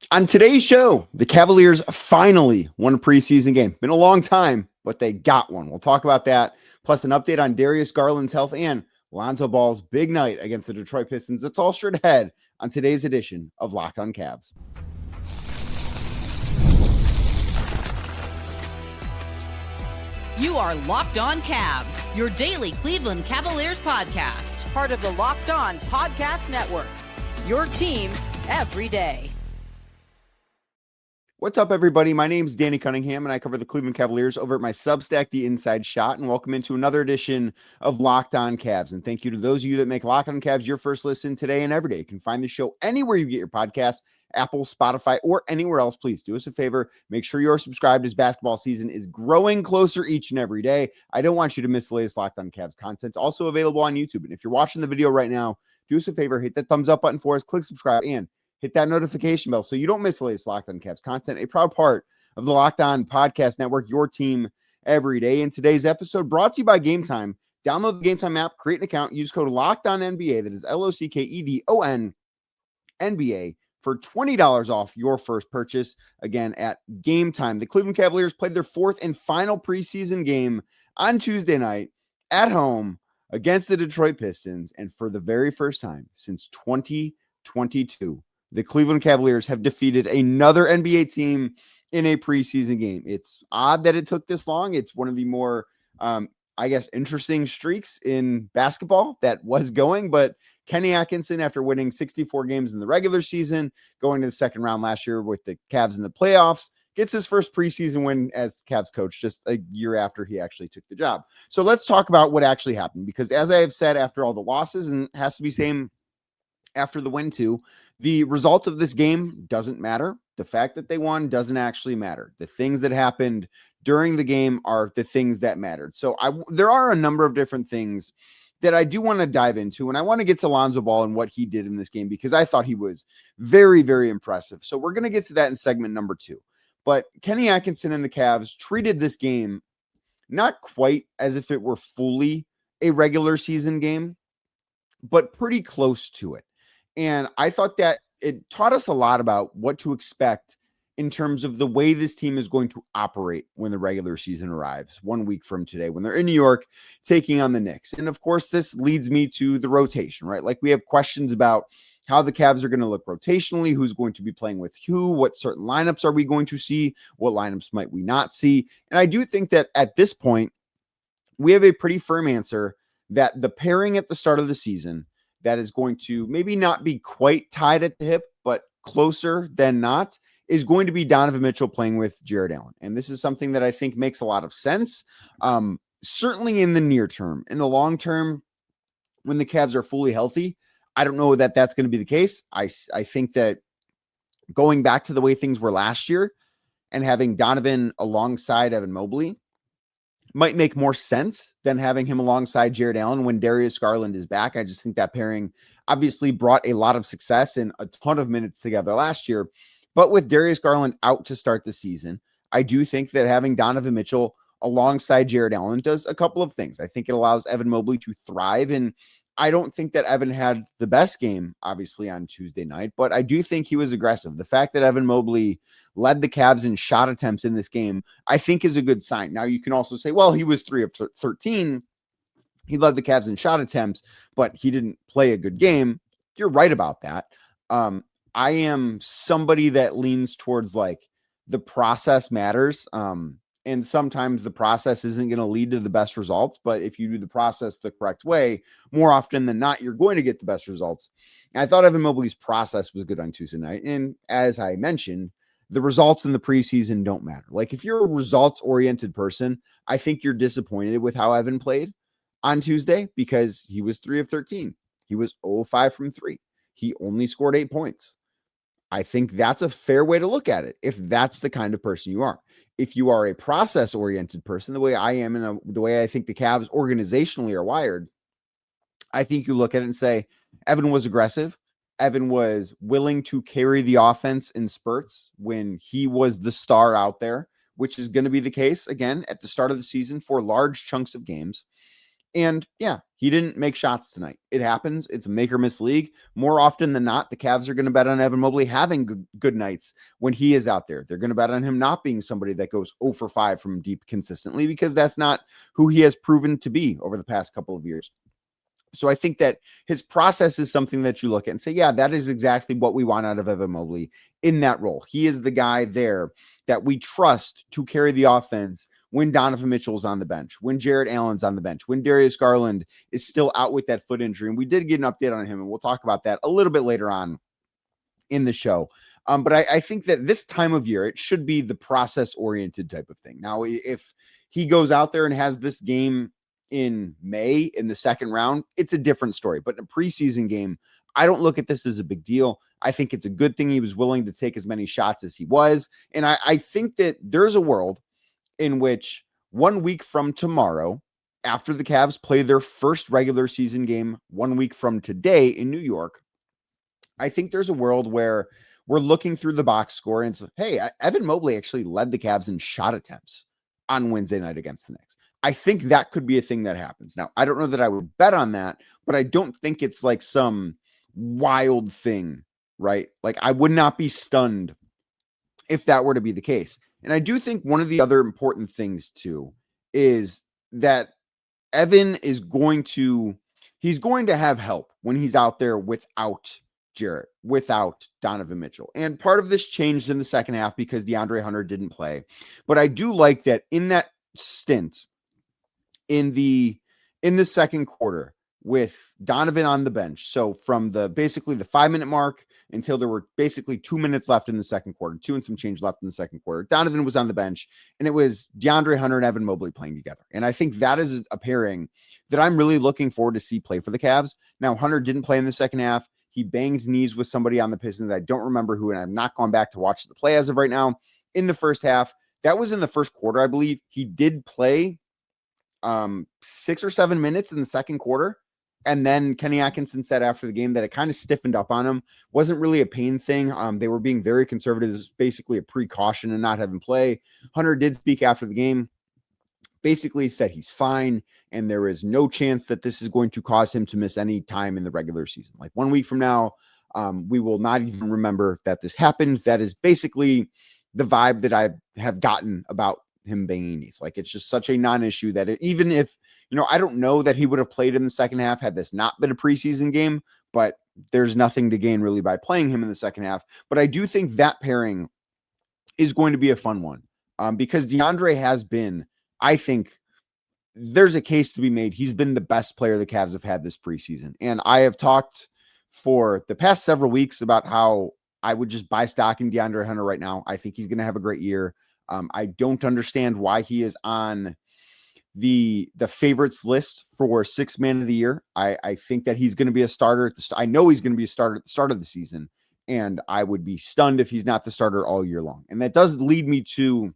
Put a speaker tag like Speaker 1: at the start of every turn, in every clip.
Speaker 1: On today's show, the Cavaliers finally won a preseason game. Been a long time, but they got one. We'll talk about that, plus an update on Darius Garland's health and Lonzo Ball's big night against the Detroit Pistons. It's all straight ahead on today's edition of Locked on Cavs.
Speaker 2: You are Locked on Cavs, your daily Cleveland Cavaliers podcast.
Speaker 3: Part of the Locked on Podcast Network, your team every day.
Speaker 1: What's up, everybody? My name is Danny Cunningham, and I cover the Cleveland Cavaliers over at my Substack, The Inside Shot, and welcome into another edition of Locked on Cavs. And thank you to those of you that make Locked on Cavs your first listen today and every day. You can find the show anywhere you get your podcasts, Apple, Spotify, or anywhere else. Please do us a favor. Make sure you're subscribed as basketball season is growing closer each and every day. I don't want you to miss the latest Locked on Cavs content. Also available on YouTube. And if you're watching the video right now, do us a favor. Hit that thumbs up button for us. Click subscribe and hit that notification bell so you don't miss the latest Locked on Cavs content, a proud part of the Locked on Podcast Network, your team every day. In today's episode, brought to you by Game Time. Download the Game Time app, create an account, use code LOCKEDONNBA, that is LOCKEDON NBA, for $20 off your first purchase, again, at Game Time. The Cleveland Cavaliers played their fourth and final preseason game on Tuesday night at home against the Detroit Pistons, and for the very first time since 2022, the Cleveland Cavaliers have defeated another NBA team in a preseason game. It's odd that it took this long. It's one of the more, interesting streaks in basketball that was going. But Kenny Atkinson, after winning 64 games in the regular season, going to the second round last year with the Cavs in the playoffs, gets his first preseason win as Cavs coach just a year after he actually took the job. So let's talk about what actually happened, because as I have said, after all the losses, and it has to be same after the win too, the result of this game doesn't matter. The fact that they won doesn't actually matter. The things that happened during the game are the things that mattered. So there are a number of different things that I do want to dive into, and I want to get to Lonzo Ball and what he did in this game, because I thought he was very, very impressive. So we're going to get to that in segment number 2. But Kenny Atkinson and the Cavs treated this game not quite as if it were fully a regular season game, but pretty close to it. And I thought that it taught us a lot about what to expect in terms of the way this team is going to operate when the regular season arrives 1 week from today, when they're in New York taking on the Knicks. And of course, this leads me to the rotation, right? Like, we have questions about how the Cavs are going to look rotationally, who's going to be playing with who, what certain lineups are we going to see, what lineups might we not see. And I do think that at this point, we have a pretty firm answer that the pairing at the start of the season that is going to maybe not be quite tied at the hip, but closer than not, is going to be Donovan Mitchell playing with Jared Allen. And this is something that I think makes a lot of sense, certainly in the near term. In the long term, when the Cavs are fully healthy, I don't know that that's going to be the case. I think that going back to the way things were last year and having Donovan alongside Evan Mobley might make more sense than having him alongside Jared Allen when Darius Garland is back. I just think that pairing obviously brought a lot of success and a ton of minutes together last year. But with Darius Garland out to start the season, I do think that having Donovan Mitchell alongside Jared Allen does a couple of things. I think it allows Evan Mobley to thrive, and I don't think that Evan had the best game, obviously, on Tuesday night, but I do think he was aggressive. The fact that Evan Mobley led the Cavs in shot attempts in this game, I think, is a good sign. Now, you can also say, well, he was 3 of 13. He led the Cavs in shot attempts, but he didn't play a good game. You're right about that. I am somebody that leans towards, like, the process matters. And sometimes the process isn't going to lead to the best results, but if you do the process the correct way, more often than not, you're going to get the best results. And I thought Evan Mobley's process was good on Tuesday night. And as I mentioned, the results in the preseason don't matter. Like, if you're a results-oriented person, I think you're disappointed with how Evan played on Tuesday, because he was 3 of 13. He was 0 of 5 from 3. He only scored 8 points. I think that's a fair way to look at it, if that's the kind of person you are. If you are a process-oriented person, the way I am and the way I think the Cavs organizationally are wired, I think you look at it and say, Evan was aggressive. Evan was willing to carry the offense in spurts when he was the star out there, which is going to be the case, again, at the start of the season for large chunks of games. And yeah, he didn't make shots tonight. It happens. It's a make or miss league. More often than not, the Cavs are going to bet on Evan Mobley having good nights when he is out there. They're going to bet on him not being somebody that goes 0 for 5 from deep consistently, because that's not who he has proven to be over the past couple of years. So I think that his process is something that you look at and say, yeah, that is exactly what we want out of Evan Mobley in that role. He is the guy there that we trust to carry the offense when Donovan Mitchell's on the bench, when Jarrett Allen's on the bench, when Darius Garland is still out with that foot injury. And we did get an update on him, and we'll talk about that a little bit later on in the show. But I think that this time of year, it should be the process-oriented type of thing. Now, if he goes out there and has this game in May in the second round, it's a different story. But in a preseason game, I don't look at this as a big deal. I think it's a good thing he was willing to take as many shots as he was. And I think that there's a world in which 1 week from tomorrow, after the Cavs play their first regular season game 1 week from today in New York, I think there's a world where we're looking through the box score and it's, hey, Evan Mobley actually led the Cavs in shot attempts on Wednesday night against the Knicks. I think that could be a thing that happens. Now, I don't know that I would bet on that, but I don't think it's like some wild thing, right? Like, I would not be stunned if that were to be the case. And I do think one of the other important things too is that Evan is he's going to have help when he's out there without Jarrett, without Donovan Mitchell. And part of this changed in the second half because DeAndre Hunter didn't play. But I do like that in that stint in the second quarter with Donovan on the bench. So from basically the 5-minute mark until there were basically 2 minutes left in the second quarter, 2 and some change left in the second quarter, Donovan was on the bench, and it was DeAndre Hunter and Evan Mobley playing together. And I think that is a pairing that I'm really looking forward to see play for the Cavs. Now, Hunter didn't play in the second half. He banged knees with somebody on the Pistons. I don't remember who, and I've not gone back to watch the play as of right now. In the first half, that was in the first quarter, I believe. He did play 6 or 7 minutes in the second quarter. And then Kenny Atkinson said after the game that it kind of stiffened up on him. Wasn't really a pain thing. They were being very conservative. This is basically a precaution and not having play. Hunter did speak after the game. Basically said he's fine, and there is no chance that this is going to cause him to miss any time in the regular season. Like 1 week from now, we will not even remember that this happened. That is basically the vibe that I have gotten about him banging knees. Like, it's just such a non-issue that even if, I don't know that he would have played in the second half had this not been a preseason game, but there's nothing to gain really by playing him in the second half. But I do think that pairing is going to be a fun one because DeAndre has been, I think there's a case to be made. He's been the best player the Cavs have had this preseason. And I have talked for the past several weeks about how I would just buy stock in DeAndre Hunter right now. I think he's going to have a great year. I don't understand why he is on the favorites list for sixth man of the year. I think that he's going to be a starter. I know he's going to be a starter at the start of the season, and I would be stunned if he's not the starter all year long. And that does lead me to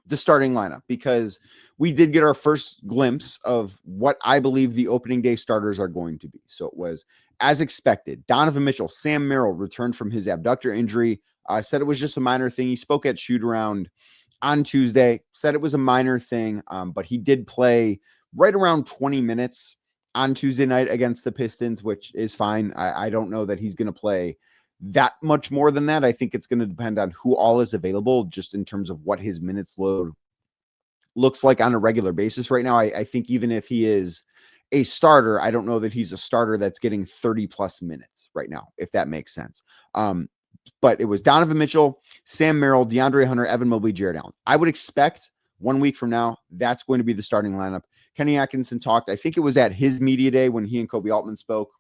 Speaker 1: the starting lineup, because we did get our first glimpse of what I believe the opening day starters are going to be. So it was, as expected, Donovan Mitchell. Sam Merrill returned from his abductor injury. Said it was just a minor thing. He spoke at shoot around on Tuesday, said it was a minor thing, but he did play right around 20 minutes on Tuesday night against the Pistons, which is fine. I don't know that he's going to play that much more than that. I think it's going to depend on who all is available, just in terms of what his minutes load looks like on a regular basis right now. I think even if he is a starter, I don't know that he's a starter that's getting 30 plus minutes right now, if that makes sense. But it was Donovan Mitchell, Sam Merrill, DeAndre Hunter, Evan Mobley, Jarrett Allen. I would expect 1 week from now, that's going to be the starting lineup. Kenny Atkinson talked, I think it was at his media day when he and Kobe Altman spoke,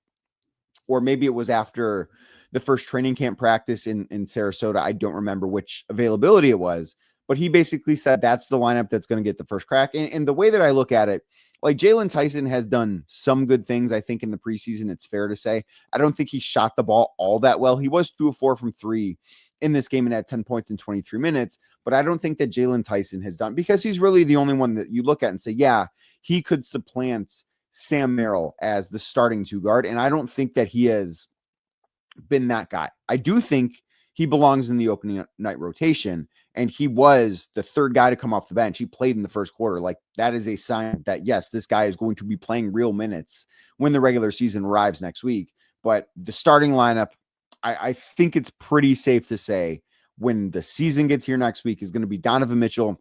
Speaker 1: or maybe it was after the first training camp practice in Sarasota. I don't remember which availability it was, but he basically said that's the lineup that's going to get the first crack. And the way that I look at it, like, Jalen Tyson has done some good things, I think, in the preseason. It's fair to say. I don't think he shot the ball all that well. He was 2 of 4 from 3 in this game and had 10 points in 23 minutes. But I don't think that Jalen Tyson has done, because he's really the only one that you look at and say, yeah, he could supplant Sam Merrill as the starting 2 guard. And I don't think that he has been that guy. I do think he belongs in the opening night rotation. And he was the third guy to come off the bench. He played in the first quarter. Like, that is a sign that, yes, this guy is going to be playing real minutes when the regular season arrives next week. But the starting lineup, I think it's pretty safe to say when the season gets here next week, is going to be Donovan Mitchell,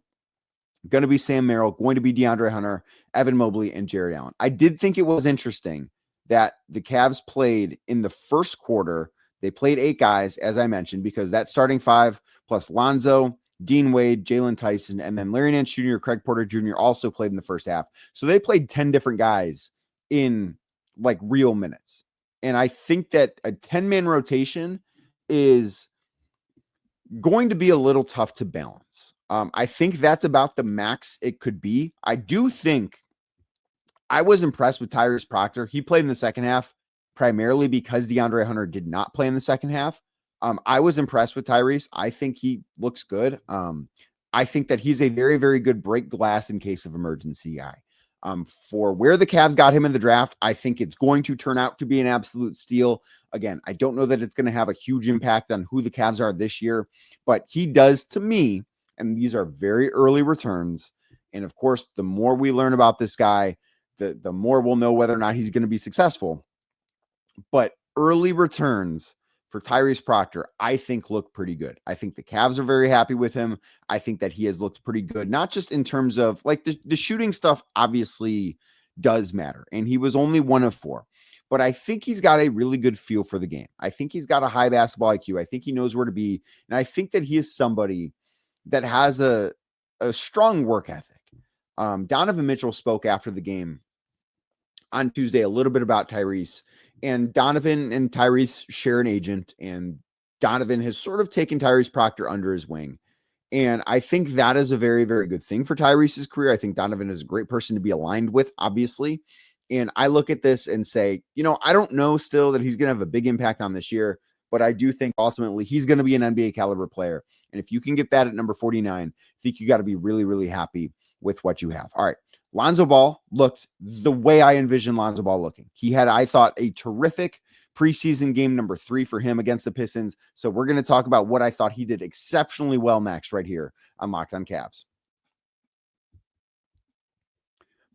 Speaker 1: going to be Sam Merrill, going to be DeAndre Hunter, Evan Mobley, and Jared Allen. I did think it was interesting that the Cavs played in the first quarter. They played 8 guys, as I mentioned, because that starting 5 plus Lonzo, Dean Wade, Jalen Tyson, and then Larry Nance Jr., Craig Porter Jr. also played in the first half. So they played 10 different guys in like real minutes. And I think that a 10-man rotation is going to be a little tough to balance. I think that's about the max it could be. I do think I was impressed with Tyrese Proctor. He played in the second half primarily because DeAndre Hunter did not play in the second half. I was impressed with Tyrese. I think he looks good. I think that he's a very, very good break glass in case of emergency guy. For where the Cavs got him in the draft, I think it's going to turn out to be an absolute steal. Again, I don't know that it's going to have a huge impact on who the Cavs are this year, but he does to me, and these are very early returns. And of course, the more we learn about this guy, the more we'll know whether or not he's going to be successful. But early returns for Tyrese Proctor, I think, look pretty good. I think the Cavs are very happy with him. I think that he has looked pretty good, not just in terms of like the shooting stuff obviously does matter. And he was only 1 of 4. But I think he's got a really good feel for the game. I think he's got a high basketball IQ. I think he knows where to be. And I think that he is somebody that has a strong work ethic. Donovan Mitchell spoke after the game on Tuesday a little bit about Tyrese, and Donovan and Tyrese share an agent, and Donovan has sort of taken Tyrese Proctor under his wing. And I think that is a very, very good thing for Tyrese's career. I think Donovan is a great person to be aligned with, obviously. And I look at this and say, I don't know still that he's going to have a big impact on this year, but I do think ultimately he's going to be an NBA caliber player. And if you can get that at number 49, I think you got to be really, really happy with what you have. All right. Lonzo Ball looked the way I envisioned Lonzo Ball looking. He had, I thought, a terrific preseason game number 3 for him against the Pistons. So we're going to talk about what I thought he did exceptionally well next right here on Locked on Cavs.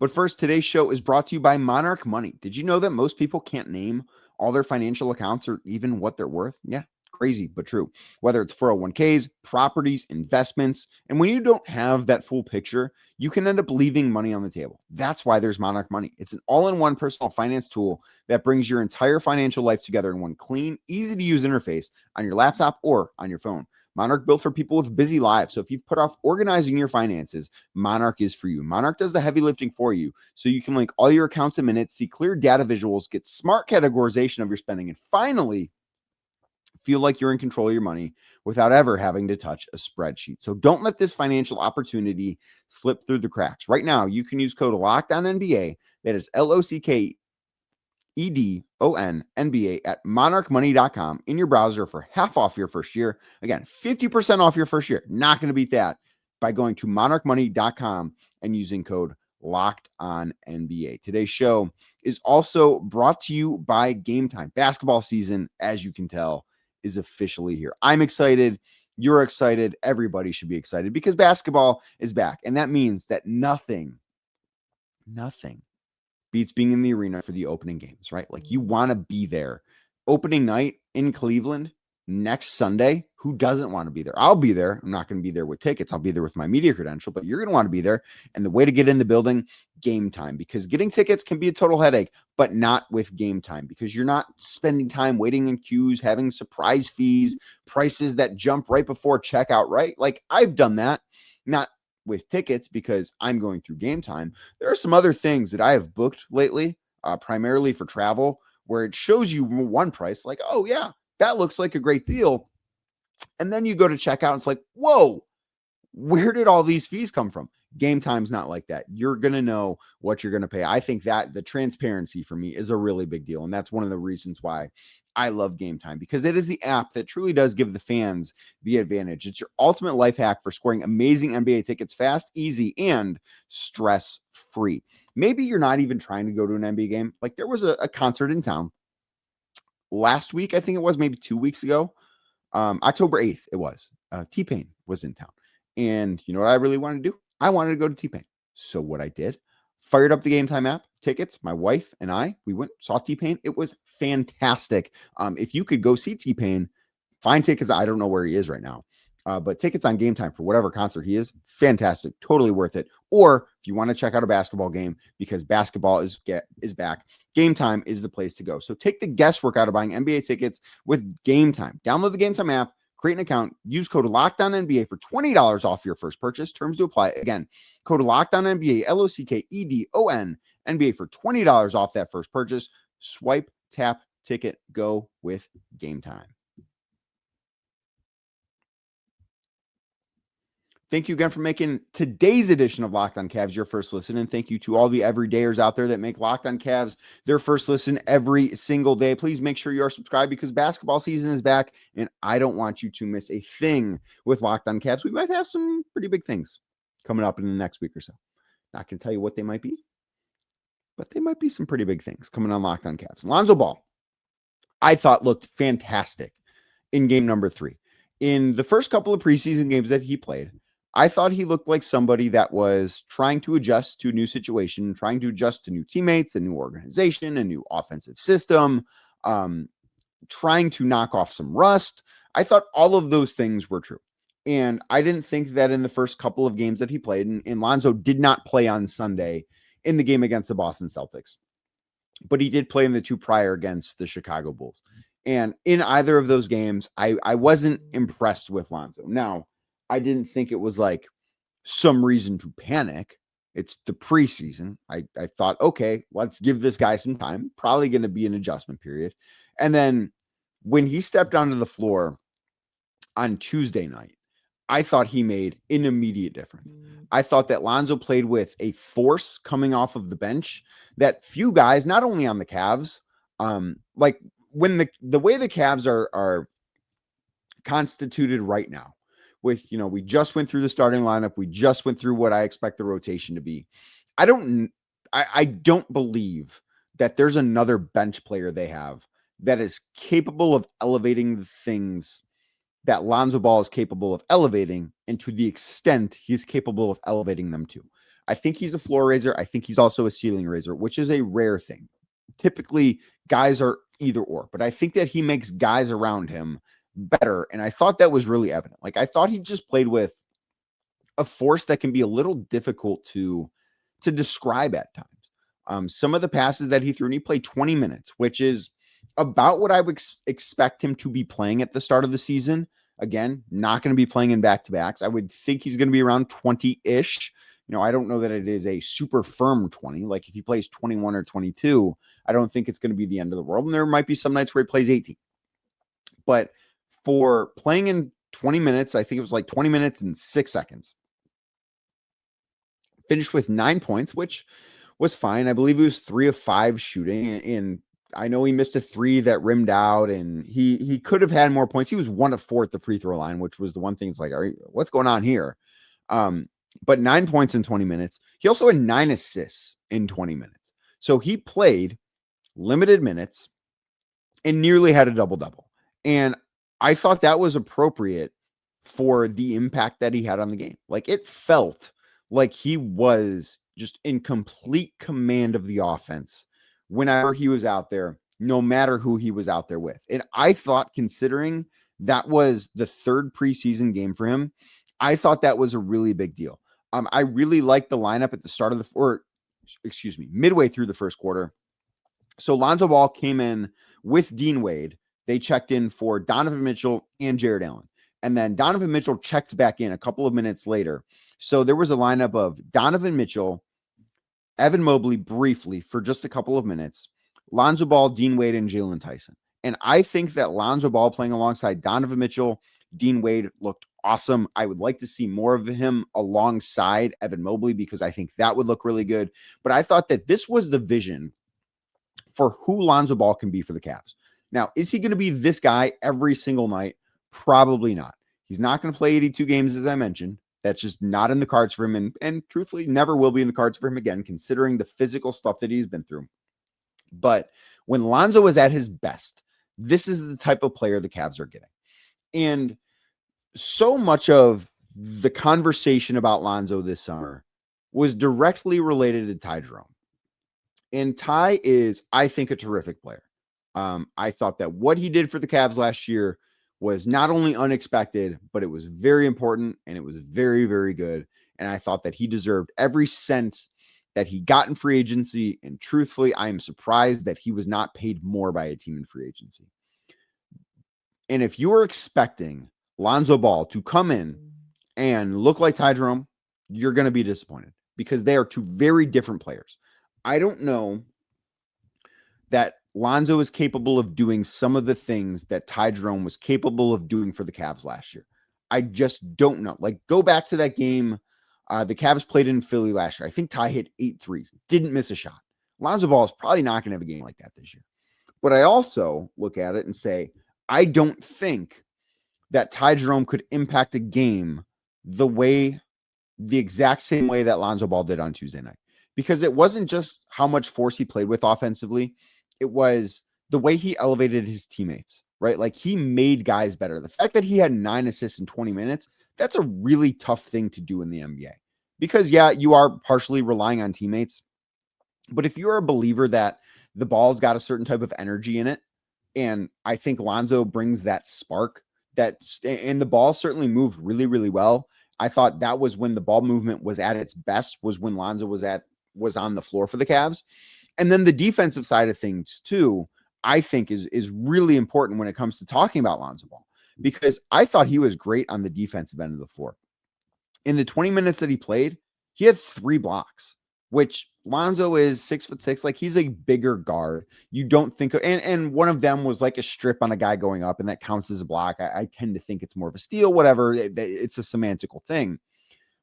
Speaker 1: But first, today's show is brought to you by Monarch Money. Did you know that most people can't name all their financial accounts or even what they're worth? Yeah. Crazy, but true. Whether it's 401ks, properties, investments, and when you don't have that full picture, you can end up leaving money on the table. That's why there's Monarch Money. It's an all-in-one personal finance tool that brings your entire financial life together in one clean, easy-to-use interface on your laptop or on your phone. Monarch built for people with busy lives. So if you've put off organizing your finances, Monarch is for you. Monarch does the heavy lifting for you so you can link all your accounts in minutes, see clear data visuals, get smart categorization of your spending, and finally, feel like you're in control of your money without ever having to touch a spreadsheet. So don't let this financial opportunity slip through the cracks. Right now, you can use code LOCKEDONNBA, that is LOCKEDONNBA at monarchmoney.com in your browser for half off your first year. Again, 50% off your first year. Not going to beat that by going to monarchmoney.com and using code LOCKEDONNBA. Today's show is also brought to you by Game Time. Basketball season, as you can tell, is officially here. I'm excited. You're excited. Everybody should be excited because basketball is back. And that means that nothing beats being in the arena for the opening games, right? Like, you want to be there. Opening night in Cleveland next Sunday. Who doesn't want to be there? I'll be there. I'm not going to be there with tickets. I'll be there with my media credential, but you're going to want to be there. And the way to get in the building, Game Time, because getting tickets can be a total headache, but not with Game Time, because you're not spending time waiting in queues, having surprise fees, prices that jump right before checkout, right? Like, I've done that, not with tickets because I'm going through Game Time. There are some other things that I have booked lately, primarily for travel, where it shows you one price, like, oh yeah, that looks like a great deal. And then you go to checkout and it's like, whoa, where did all these fees come from? Game Time's not like that. You're going to know what you're going to pay. I think that the transparency for me is a really big deal. And that's one of the reasons why I love Game Time, because it is the app that truly does give the fans the advantage. It's your ultimate life hack for scoring amazing NBA tickets fast, easy, and stress-free. Maybe you're not even trying to go to an NBA game. Like, there was a concert in town last week, I think it was, maybe 2 weeks ago. October 8th, it was. T-Pain was in town. And you know what I really wanted to do? I wanted to go to T-Pain. So what I did, fired up the Game Time app, tickets, my wife and I, we went, saw T-Pain. It was fantastic. If you could go see T-Pain, find tickets. I don't know where he is right now. But tickets on Game Time for whatever concert he is, fantastic, totally worth it. Or if you want to check out a basketball game because basketball is back, Game Time is the place to go. So take the guesswork out of buying NBA tickets with Game Time. Download the Game Time app, create an account, use code LOCKDOWNNBA for $20 off your first purchase. Terms to apply. Again, code LOCKDOWNNBA, LOCKEDON, NBA for $20 off that first purchase. Swipe, tap, ticket, go with Game Time. Thank you again for making today's edition of Locked On Cavs your first listen. And thank you to all the everydayers out there that make Locked On Cavs their first listen every single day. Please make sure you are subscribed because basketball season is back and I don't want you to miss a thing with Locked On Cavs. We might have some pretty big things coming up in the next week or so. Not going to tell you what they might be, but they might be some pretty big things coming on Locked On Cavs. Lonzo Ball, I thought looked fantastic in game number 3. In the first couple of preseason games that he played, I thought he looked like somebody that was trying to adjust to a new situation, trying to adjust to new teammates, a new organization, a new offensive system, trying to knock off some rust. I thought all of those things were true. And I didn't think that in the first couple of games that he played, and Lonzo did not play on Sunday in the game against the Boston Celtics, but he did play in the 2 prior against the Chicago Bulls. And in either of those games, I wasn't impressed with Lonzo. Now, I didn't think it was like some reason to panic. It's the preseason. I thought, okay, let's give this guy some time. Probably going to be an adjustment period. And then when he stepped onto the floor on Tuesday night, I thought he made an immediate difference. I thought that Lonzo played with a force coming off of the bench that few guys, not only on the Cavs, like when the way the Cavs are constituted right now, with, you know, we just went through the starting lineup. We just went through what I expect the rotation to be. I don't believe that there's another bench player they have that is capable of elevating the things that Lonzo Ball is capable of elevating, and to the extent he's capable of elevating them too. I think he's a floor raiser. I think he's also a ceiling raiser, which is a rare thing. Typically, guys are either or, but I think that he makes guys around him better. And I thought that was really evident. Like, I thought he just played with a force that can be a little difficult to describe at times. Some of the passes that he threw, and he played 20 minutes, which is about what I would expect him to be playing at the start of the season. Again, not going to be playing in back-to-backs. I would think he's going to be around 20-ish. You know, I don't know that it is a super firm 20. Like if he plays 21 or 22, I don't think it's going to be the end of the world. And there might be some nights where he plays 18. But for playing in 20 minutes, I think it was like 20 minutes and 6 seconds. Finished with 9 points, which was fine. I believe he was 3 of 5 shooting. And I know he missed a 3 that rimmed out, and he could have had more points. He was 1 of 4 at the free throw line, which was the one thing. It's like, what's going on here? But 9 points in 20 minutes. He also had 9 assists in 20 minutes. So he played limited minutes and nearly had a double-double. And I thought that was appropriate for the impact that he had on the game. Like, it felt like he was just in complete command of the offense whenever he was out there, no matter who he was out there with. And I thought, considering that was the 3rd preseason game for him, I thought that was a really big deal. I really liked the lineup at the start of midway through the first quarter. So Lonzo Ball came in with Dean Wade. They checked in for Donovan Mitchell and Jared Allen. And then Donovan Mitchell checked back in a couple of minutes later. So there was a lineup of Donovan Mitchell, Evan Mobley briefly for just a couple of minutes, Lonzo Ball, Dean Wade, and Jalen Tyson. And I think that Lonzo Ball playing alongside Donovan Mitchell, Dean Wade looked awesome. I would like to see more of him alongside Evan Mobley because I think that would look really good. But I thought that this was the vision for who Lonzo Ball can be for the Cavs. Now, is he going to be this guy every single night? Probably not. He's not going to play 82 games, as I mentioned. That's just not in the cards for him. And truthfully, never will be in the cards for him again, considering the physical stuff that he's been through. But when Lonzo is at his best, this is the type of player the Cavs are getting. And so much of the conversation about Lonzo this summer was directly related to Ty Jerome. And Ty is, I think, a terrific player. I thought that what he did for the Cavs last year was not only unexpected, but it was very important and it was very, very good. And I thought that he deserved every cent that he got in free agency. And truthfully, I am surprised that he was not paid more by a team in free agency. And if you were expecting Lonzo Ball to come in and look like Ty Jerome, you're going to be disappointed because they are two very different players. I don't know that Lonzo is capable of doing some of the things that Ty Jerome was capable of doing for the Cavs last year. I just don't know. Like, go back to that game the Cavs played in Philly last year. I think Ty hit 8 threes, didn't miss a shot. Lonzo Ball is probably not going to have a game like that this year. But I also look at it and say, I don't think that Ty Jerome could impact a game the exact same way that Lonzo Ball did on Tuesday night. Because it wasn't just how much force he played with offensively. It was the way he elevated his teammates, right? Like, he made guys better. The fact that he had 9 assists in 20 minutes, that's a really tough thing to do in the NBA. Because, yeah, you are partially relying on teammates. But if you're a believer that the ball's got a certain type of energy in it, and I think Lonzo brings that spark, and the ball certainly moved really, really well. I thought that was when the ball movement was at its best, was when Lonzo was on the floor for the Cavs. And then the defensive side of things too, I think is really important when it comes to talking about Lonzo Ball, because I thought he was great on the defensive end of the floor. In the 20 minutes that he played, he had 3 blocks, which Lonzo is 6'6". Like, he's a bigger guard. You don't think of, and one of them was like a strip on a guy going up, and that counts as a block. I tend to think it's more of a steal, whatever. It's a semantical thing.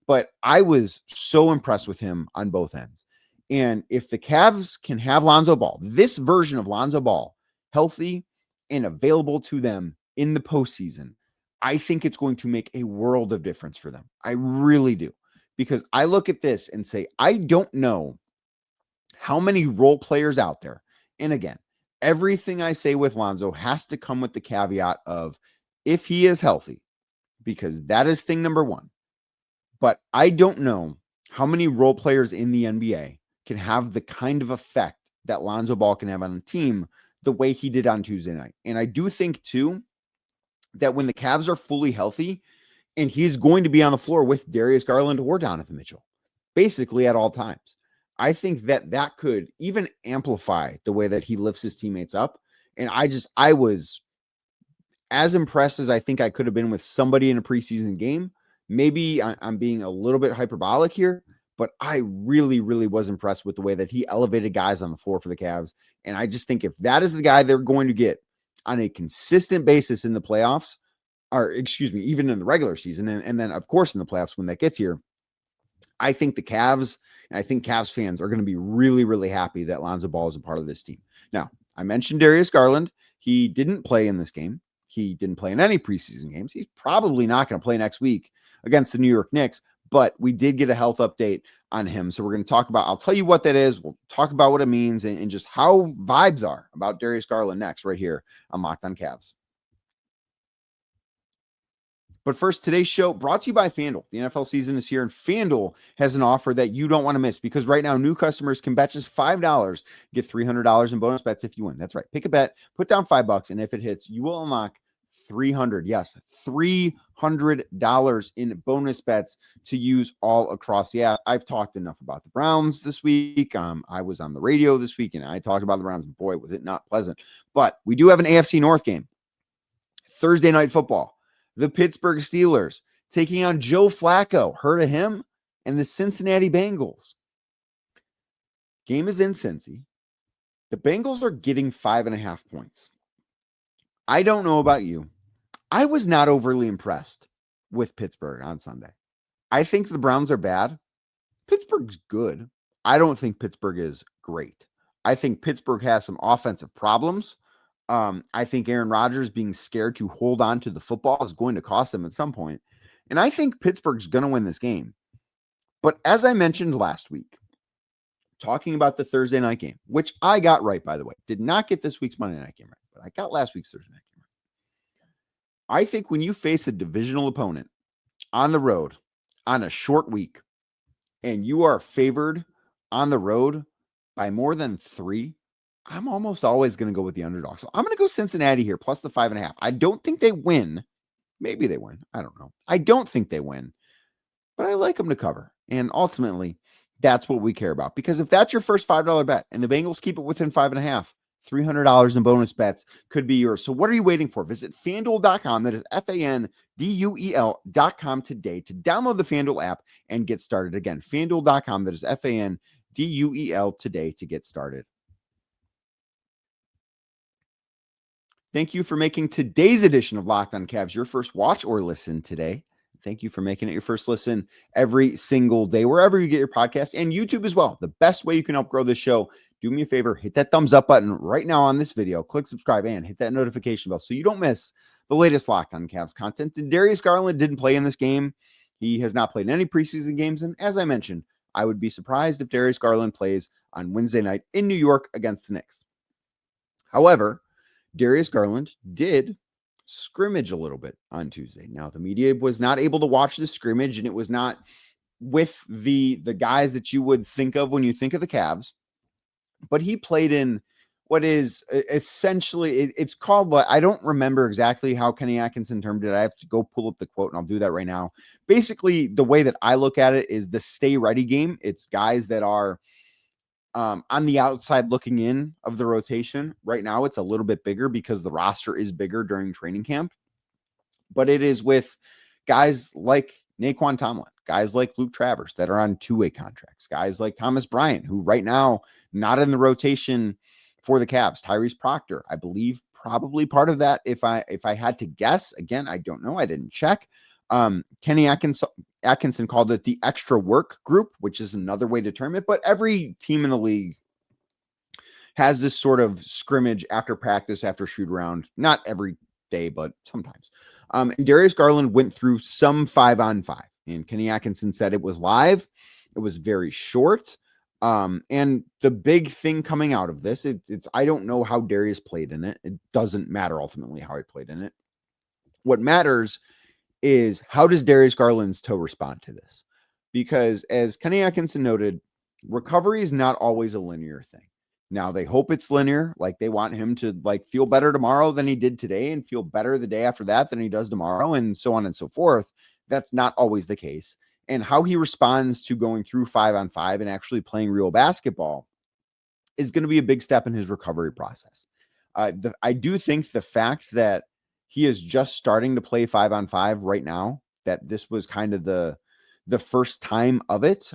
Speaker 1: But I was so impressed with him on both ends. And if the Cavs can have Lonzo Ball, this version of Lonzo Ball, healthy and available to them in the postseason, I think it's going to make a world of difference for them. I really do. Because I look at this and say, I don't know how many role players out there. And again, everything I say with Lonzo has to come with the caveat of if he is healthy, because that is thing number one. But I don't know how many role players in the NBA can have the kind of effect that Lonzo Ball can have on a team the way he did on Tuesday night. And I do think, too, that when the Cavs are fully healthy, and he's going to be on the floor with Darius Garland or Donovan Mitchell, basically at all times, I think that could even amplify the way that he lifts his teammates up. And I was as impressed as I think I could have been with somebody in a preseason game. Maybe I'm being a little bit hyperbolic here, but I really, really was impressed with the way that he elevated guys on the floor for the Cavs. And I just think if that is the guy they're going to get on a consistent basis in the playoffs, or excuse me, even in the regular season, and then of course in the playoffs when that gets here, I think the Cavs, and I think Cavs fans are going to be really, really happy that Lonzo Ball is a part of this team. Now, I mentioned Darius Garland. He didn't play in this game. He didn't play in any preseason games. He's probably not going to play next week against the New York Knicks, but we did get a health update on him. So we're going to talk about, I'll tell you what that is. We'll talk about what it means and just how vibes are about Darius Garland next, right here on Locked On Cavs. But first, today's show brought to you by FanDuel. The NFL season is here, and FanDuel has an offer that you don't want to miss, because right now, new customers can bet just $5, get $300 in bonus bets if you win. That's right. Pick a bet, put down $5, and if it hits, you will unlock $300. Yes, $300 in bonus bets to use all across the app. I've talked enough about the Browns this week. I was on the radio this week, and I talked about the Browns. Boy, was it not pleasant. But we do have an AFC North game. Thursday night football. The Pittsburgh Steelers taking on Joe Flacco, heard of him, and the Cincinnati Bengals. Game is in Cincy. The Bengals are getting 5.5 points. I don't know about you. I was not overly impressed with Pittsburgh on Sunday. I think the Browns are bad. Pittsburgh's good. I don't think Pittsburgh is great. I think Pittsburgh has some offensive problems. I think Aaron Rodgers being scared to hold on to the football is going to cost them at some point. And I think Pittsburgh's going to win this game. But as I mentioned last week, talking about the Thursday night game, which I got right, by the way, did not get this week's Monday night game right, but I got last week's Thursday night game right. I think when you face a divisional opponent on the road on a short week and you are favored on the road by more than 3, I'm almost always going to go with the underdog. So I'm going to go Cincinnati here plus the 5.5. I don't think they win. Maybe they win. I don't know. I don't think they win, but I like them to cover. And ultimately, that's what we care about. Because if that's your first $5 bet and the Bengals keep it within 5.5, $300 in bonus bets could be yours. So what are you waiting for? Visit FanDuel.com. That is FanDuel.com today to download the FanDuel app and get started. Again, FanDuel.com. That is FanDuel today to get started. Thank you for making today's edition of Locked on Cavs your first watch or listen today. Thank you for making it your first listen every single day, wherever you get your podcast and YouTube as well. The best way you can help grow this show, do me a favor, hit that thumbs up button right now on this video, click subscribe, and hit that notification bell so you don't miss the latest Locked on Cavs content. And Darius Garland didn't play in this game. He has not played in any preseason games. And as I mentioned, I would be surprised if Darius Garland plays on Wednesday night in New York against the Knicks. However, Darius Garland did scrimmage a little bit on Tuesday. Now, the media was not able to watch the scrimmage, and it was not with the guys that you would think of when you think of the Cavs, but he played in what is essentially, it's called what, I don't remember exactly how Kenny Atkinson termed it. I have to go pull up the quote, and I'll do that right now. Basically, the way that I look at it is the stay ready game. It's guys that are on the outside looking in of the rotation. Right now, it's a little bit bigger because the roster is bigger during training camp. But it is with guys like Naquan Tomlin, guys like Luke Travers that are on two-way contracts, guys like Thomas Bryant, who right now not in the rotation for the Cavs. Tyrese Proctor, I believe, probably part of that. If I had to guess, again, I don't know. I didn't check. Kenny Atkinson called it the extra work group, which is another way to term it. But every team in the league has this sort of scrimmage after practice, after shoot around. Not every day, but sometimes. And Darius Garland went through some 5-on-5. And Kenny Atkinson said it was live. It was very short. And the big thing coming out of this, it's I don't know how Darius played in it. It doesn't matter ultimately how he played in it. What matters is how does Darius Garland's toe respond to this? Because as Kenny Atkinson noted, recovery is not always a linear thing. Now they hope it's linear, like they want him to like feel better tomorrow than he did today and feel better the day after that than he does tomorrow and so on and so forth. That's not always the case. And how he responds to going through 5-on-5 and actually playing real basketball is going to be a big step in his recovery process. I do think the fact that he is just starting to play 5-on-5 right now, that this was kind of the first time of it,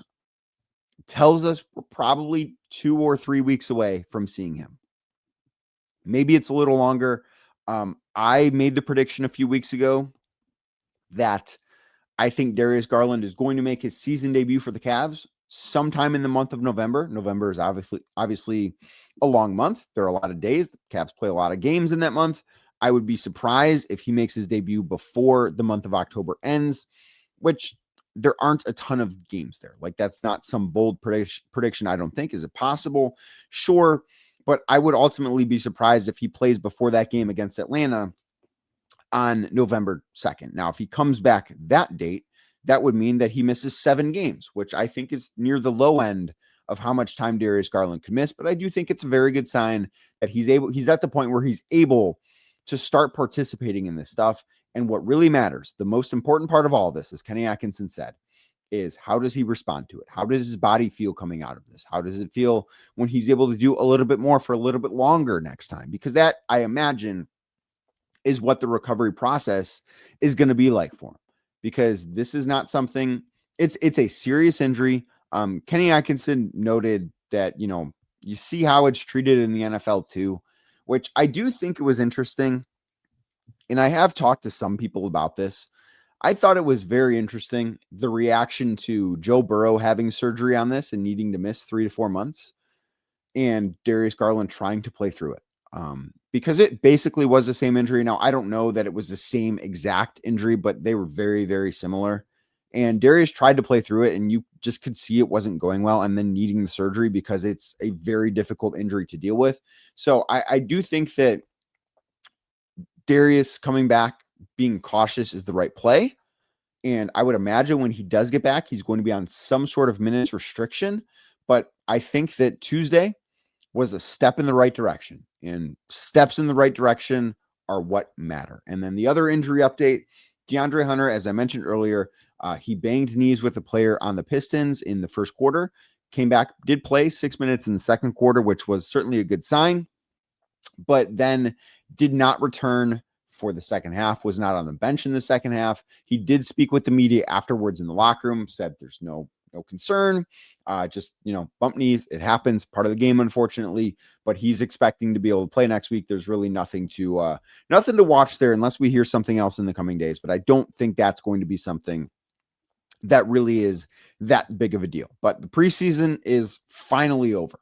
Speaker 1: tells us we're probably 2 or 3 weeks away from seeing him. Maybe it's a little longer. I made the prediction a few weeks ago that I think Darius Garland is going to make his season debut for the Cavs sometime in the month of November. November is obviously a long month. There are a lot of days. The Cavs play a lot of games in that month. I would be surprised if he makes his debut before the month of October ends, which there aren't a ton of games there. Like that's not some bold prediction. I don't think. Is it possible? Sure. But I would ultimately be surprised if he plays before that game against Atlanta on November 2nd. Now, if he comes back that date, that would mean that he misses 7 games, which I think is near the low end of how much time Darius Garland could miss. But I do think it's a very good sign that he's at the point where he's able to start participating in this stuff. And what really matters, the most important part of all this, as Kenny Atkinson said, is how does he respond to it? How does his body feel coming out of this? How does it feel when he's able to do a little bit more for a little bit longer next time? Because that, I imagine, is what the recovery process is going to be like for him. Because this is not something, it's a serious injury. Kenny Atkinson noted that, you see how it's treated in the NFL too, which I do think it was interesting. And I have talked to some people about this. I thought it was very interesting, the reaction to Joe Burrow having surgery on this and needing to miss 3 to 4 months, and Darius Garland trying to play through it. Because it basically was the same injury. Now, I don't know that it was the same exact injury, but they were very, very similar. And Darius tried to play through it, and you just could see it wasn't going well, and then needing the surgery because it's a very difficult injury to deal with. So I do think that Darius coming back being cautious is the right play. And I would imagine when he does get back, he's going to be on some sort of minutes restriction. But I think that Tuesday was a step in the right direction, and steps in the right direction are what matter. And then the other injury update, DeAndre Hunter, as I mentioned earlier, he banged knees with a player on the Pistons in the first quarter, came back, did play 6 minutes in the second quarter, which was certainly a good sign, but then did not return for the second half, was not on the bench in the second half. He did speak with the media afterwards in the locker room, said there's no concern, just, bump knees. It happens, part of the game, unfortunately, but he's expecting to be able to play next week. There's really nothing to watch there unless we hear something else in the coming days, but I don't think that's going to be something that really is that big of a deal. But the preseason is finally over.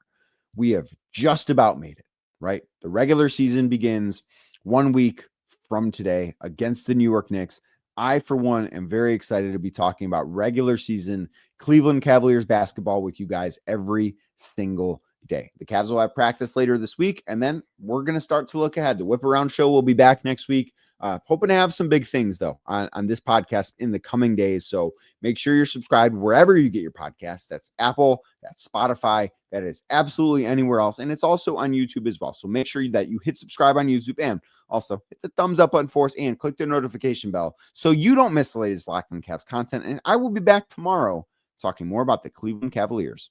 Speaker 1: We have just about made it, right? The regular season begins 1 week from today against the New York Knicks. I, for one, am very excited to be talking about regular season Cleveland Cavaliers basketball with you guys every single day. The Cavs will have practice later this week, and then we're going to start to look ahead. The Whip Around Show will be back next week. Hoping to have some big things, though, on this podcast in the coming days. So make sure you're subscribed wherever you get your podcasts. That's Apple, that's Spotify, that is absolutely anywhere else. And it's also on YouTube as well. So make sure that you hit subscribe on YouTube, and also hit the thumbs up button for us and click the notification bell so you don't miss the latest Locked On Cavs content. And I will be back tomorrow talking more about the Cleveland Cavaliers.